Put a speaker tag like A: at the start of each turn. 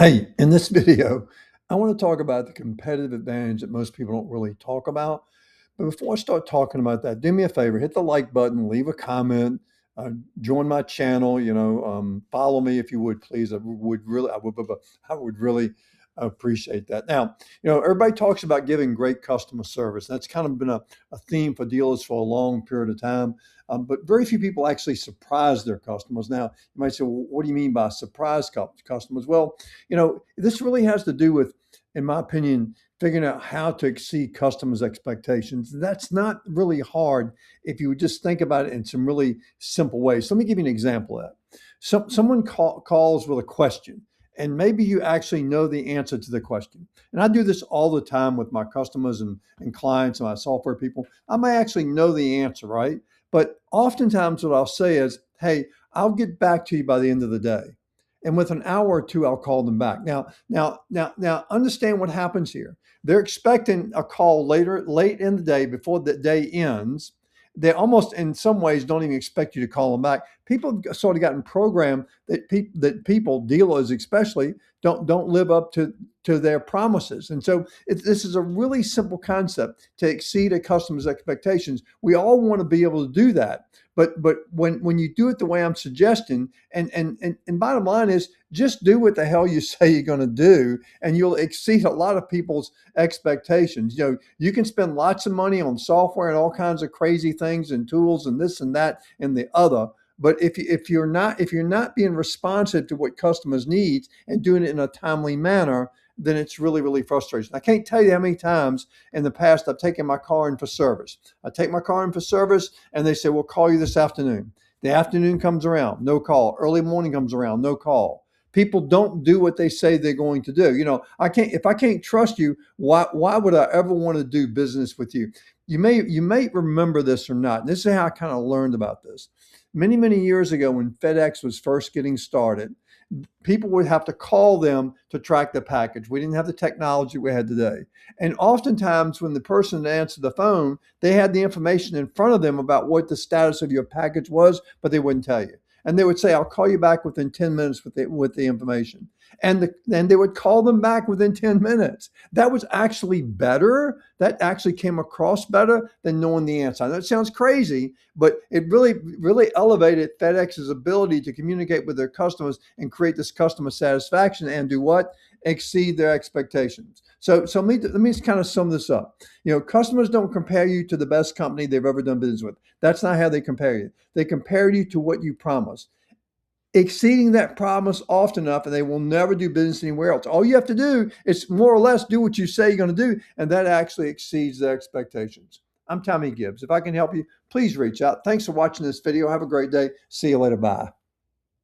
A: Hey, in this video, I want to talk about the competitive advantage that most people don't really talk about. But before I start talking about that, do me a favor, hit the like button, leave a comment, uh, join my channel, follow me if you would, please. I would really appreciate that. Now, everybody talks about giving great customer service. That's kind of been a theme for dealers for a long period of time. But very few people actually surprise their customers. Now, you might say, well, what do you mean by surprise customers? Well, this really has to do with, in my opinion, figuring out how to exceed customers' expectations. That's not really hard if you would just think about it in some really simple ways. So let me give you an example of that. Someone calls with a question, and maybe you actually know the answer to the question. And I do this all the time with my customers and clients and my software people. I may actually know the answer, right? But oftentimes, what I'll say is, hey, I'll get back to you by the end of the day, and with an hour or two, I'll call them back. Now, understand what happens here. They're expecting a call late in the day before the day ends. They almost, in some ways, don't even expect you to call them back. People have sort of gotten programmed that people, dealers especially, don't live up to their promises. And so this is a really simple concept to exceed a customer's expectations. We all want to be able to do that. But when you do it the way I'm suggesting, and bottom line is just do what the hell you say you're going to do, and you'll exceed a lot of people's expectations. You can spend lots of money on software and all kinds of crazy things and tools and this and that and the other. But if you're not being responsive to what customers need and doing it in a timely manner, then it's really, really frustrating. I can't tell you how many times in the past I've taken my car in for service. I take my car in for service and they say, we'll call you this afternoon. The afternoon comes around, no call. Early morning comes around, no call. People don't do what they say they're going to do. If I can't trust you, why would I ever want to do business with you? You may remember this or not. And this is how I kind of learned about this. Many, many years ago when FedEx was first getting started, people would have to call them to track the package. We didn't have the technology we had today. And oftentimes, when the person answered the phone, they had the information in front of them about what the status of your package was, but they wouldn't tell you. And they would say, I'll call you back within 10 minutes with the information. And they would call them back within 10 minutes. That was actually better. That actually came across better than knowing the answer. I know it sounds crazy, but it really, really elevated FedEx's ability to communicate with their customers and create this customer satisfaction and do what? Exceed their expectations. So let me just kind of sum this up. Customers don't compare you to the best company they've ever done business with. That's not how they compare you. They compare you to what you promise. Exceeding that promise often enough, and they will never do business anywhere else. All you have to do is more or less do what you say you're going to do, and that actually exceeds their expectations. I'm Tommy Gibbs. If I can help you, please reach out. Thanks for watching this video. Have a great day. See you later. Bye.